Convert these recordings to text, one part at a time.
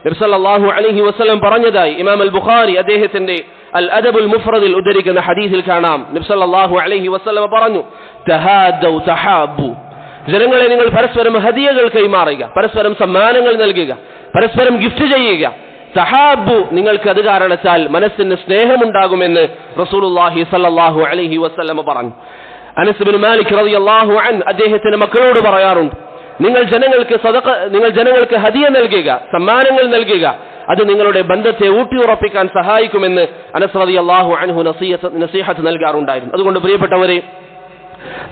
നബി സല്ലല്ലാഹു അലൈഹി വസല്ലം പറഞ്ഞതായി ഇമാം അൽ ബുഖാരി അദ്ദേഹത്തിന്റെ അൽ അദബുൽ മുഫ്രദിൽ ഉദ്ധരിക്കുന്ന ഹദീസിൽ കാണാം. നബി സല്ലല്ലാഹു അലൈഹി വസല്ലം പറഞ്ഞു, തഹാദു തഹാബു, ജനങ്ങളെ നിങ്ങൾ പരസ്പരം ഹദിയകൾ കൈമാറുക, പരസ്പരം സമ്മാനങ്ങൾ നൽകുക, പരസ്പരം ഗിഫ്റ്റ് ചെയ്യുക. തഹാബു, നിങ്ങൾക്ക് അത് കാരണത്താൽ മനസ്സിന് സ്നേഹമുണ്ടാകുമെന്ന് റസൂലുള്ളാഹി സല്ലല്ലാഹു അലൈഹി വസല്ലം പറഞ്ഞു. അനസ് ഇബ്നു മാലിക് റളിയല്ലാഹു അൻഹു അദ്ദേഹത്തിന്റെ മക്കളോട് പറയാറുണ്ട്, നിങ്ങൾ ജനങ്ങൾക്ക് ഹദിയ നൽകുക, സമ്മാനങ്ങൾ നൽകുക, അത് നിങ്ങളുടെ ബന്ധത്തെ ഊട്ടിയുറപ്പിക്കാൻ സഹായിക്കുമെന്ന് അനസ് റളിയല്ലാഹു അൻഹു നസീഹത്ത് നൽകാറുണ്ടായിരുന്നു. അതുകൊണ്ട് പ്രിയപ്പെട്ടവരെ,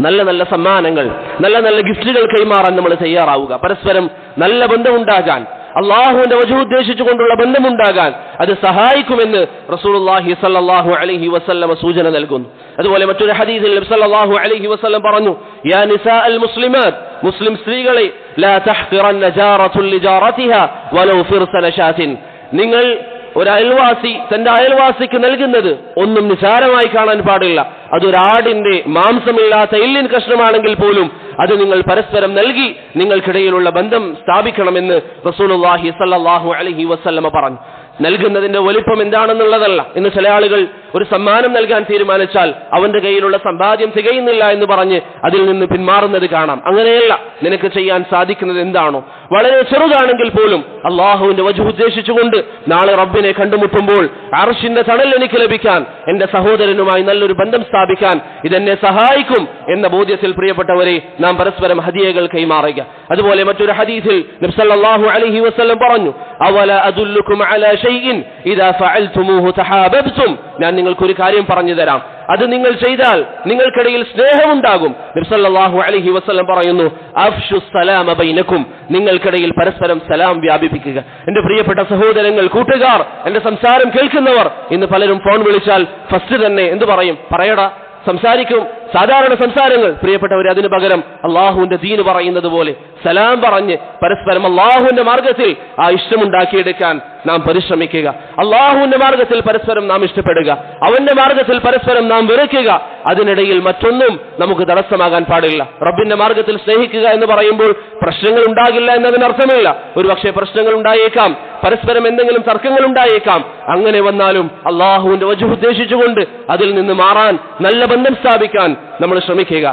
നല്ല നല്ല സമ്മാനങ്ങൾ, നല്ല നല്ല ഗിഫ്റ്റുകൾ കൈമാറാൻ നമ്മൾ തയ്യാറാവുക. പരസ്പരം നല്ല ബന്ധമുണ്ടാകാൻ, അള്ളാഹുവിന്റെ വജഹ് ഉദ്ദേശിച്ചുകൊണ്ടുള്ള ബന്ധമുണ്ടാകാൻ അത് സഹായിക്കുമെന്ന് റസൂലുള്ളാഹി സ്വല്ലല്ലാഹു അലൈഹി വസല്ലം സൂചന നൽകുന്നു. അതുപോലെ മറ്റൊരു ഹദീസിൽ നബി സല്ലല്ലാഹു അലൈഹി വസല്ലം പറഞ്ഞു, യാ നിസാഅൽ മുസ്ലിമാത്ത്, മുസ്ലിം സ്ത്രീകളെ, ലാ തഹ്ഖിറന്ന ജാറത്തുൻ ലിജാറതിഹാ വലൗ ഫിർസന ഷാത്തിൻ, നിങ്ങൾ ഒരു അയൽവാസി തന്റെ അയൽവാസിക്ക് നൽകുന്നത് ഒന്നും നിസാരമായി കാണാൻ പാടില്ല. അതൊരാടിന്റെ മാംസമില്ലാത്ത എല്ലിൻ കഷ്ണമാണെങ്കിൽ പോലും അത് നിങ്ങൾ പരസ്പരം നൽകി നിങ്ങൾക്കിടയിലുള്ള ബന്ധം സ്ഥാപിക്കണമെന്ന് റസൂലുള്ളാഹി സ്വല്ലല്ലാഹു അലൈഹി വസല്ലം പറഞ്ഞു. നൽകുന്നതിന്റെ വലിപ്പം എന്താണെന്നുള്ളതല്ല. ഇന്ന് ചില ആളുകൾ ഒരു സമ്മാനം നൽകാൻ തീരുമാനിച്ചാൽ അവന്റെ കയ്യിലുള്ള സമ്പാദ്യം തികയുന്നില്ല എന്ന് പറഞ്ഞ് അതിൽ നിന്ന് പിന്മാറുന്നത് കാണാം. അങ്ങനെയല്ല, നിനക്ക് ചെയ്യാൻ സാധിക്കുന്നത് എന്താണോ, വളരെ ചെറുതാണെങ്കിൽ പോലും അള്ളാഹുവിന്റെ വജഹ് ഉദ്ദേശിച്ചുകൊണ്ട് നാളെ റബ്ബിനെ കണ്ടുമുട്ടുമ്പോൾ അർശിന്റെ തണൽ എനിക്ക് ലഭിക്കാൻ, എന്റെ സഹോദരനുമായി നല്ലൊരു ബന്ധം സ്ഥാപിക്കാൻ ഇതെന്നെ സഹായിക്കും എന്ന ബോധ്യത്തിൽ പ്രിയപ്പെട്ടവരെ നാം പരസ്പരം ഹദിയകൾ കൈമാറുക. അതുപോലെ മറ്റൊരു ഹദീസിൽ നബി സല്ലല്ലാഹു അലൈഹി വസല്ലം പറഞ്ഞു, അവല അദുല്ലുകും അലാ ഷൈഇൻ ഇദാ ഫഅൽതുമൂഹു തഹാബബ്തും, ഞാൻ നിങ്ങൾക്കൊരു കാര്യം പറഞ്ഞു തരാം, അത് നിങ്ങൾ ചെയ്താൽ നിങ്ങൾക്കിടയിൽ സ്നേഹമുണ്ടാകും. നബി സല്ലല്ലാഹു അലൈഹി വസല്ലം പറയുന്നു, അഫ്ശു സലാമ ബൈനക്കും, നിങ്ങൾക്കിടയിൽ പരസ്പരം സലാം വ്യാപിപ്പിക്കുക. എന്റെ പ്രിയപ്പെട്ട സഹോദരങ്ങൾ, കൂട്ടുകാർ, എന്റെ സംസാരം കേൾക്കുന്നവർ, ഇന്ന് പലരും ഫോൺ വിളിച്ചാൽ ഫസ്റ്റ് തന്നെ എന്ത് പറയും? പറയടാ, സംസാരിക്കും, സാധാരണ സംസാരങ്ങൾ. പ്രിയപ്പെട്ടവരെ, അതിനു പകരം അള്ളാഹുവിന്റെ ദീന് പറയുന്നത് പോലെ സലാം പറഞ്ഞ് പരസ്പരം അള്ളാഹുവിന്റെ മാർഗത്തിൽ ആ ഇഷ്ടമുണ്ടാക്കിയെടുക്കാൻ നാം പരിശ്രമിക്കുക. അള്ളാഹുവിന്റെ മാർഗത്തിൽ പരസ്പരം നാം ഇഷ്ടപ്പെടുക, അവന്റെ മാർഗത്തിൽ പരസ്പരം നാം വെറുക്കുക. അതിനിടയിൽ മറ്റൊന്നും നമുക്ക് തടസ്സമാകാൻ പാടില്ല. റബ്ബിന്റെ മാർഗത്തിൽ സ്നേഹിക്കുക എന്ന് പറയുമ്പോൾ പ്രശ്നങ്ങൾ ഉണ്ടാകില്ല എന്നതിനർത്ഥമില്ല. ഒരുപക്ഷെ പ്രശ്നങ്ങൾ ഉണ്ടായേക്കാം, പരസ്പരം എന്തെങ്കിലും തർക്കങ്ങൾ ഉണ്ടായേക്കാം. അങ്ങനെ വന്നാലും അള്ളാഹുവിന്റെ വജഹ് ഉദ്ദേശിച്ചുകൊണ്ട് അതിൽ നിന്ന് മാറാൻ, നല്ല ബന്ധം സ്ഥാപിക്കാൻ നമ്മൾ ശ്രമിക്കുക.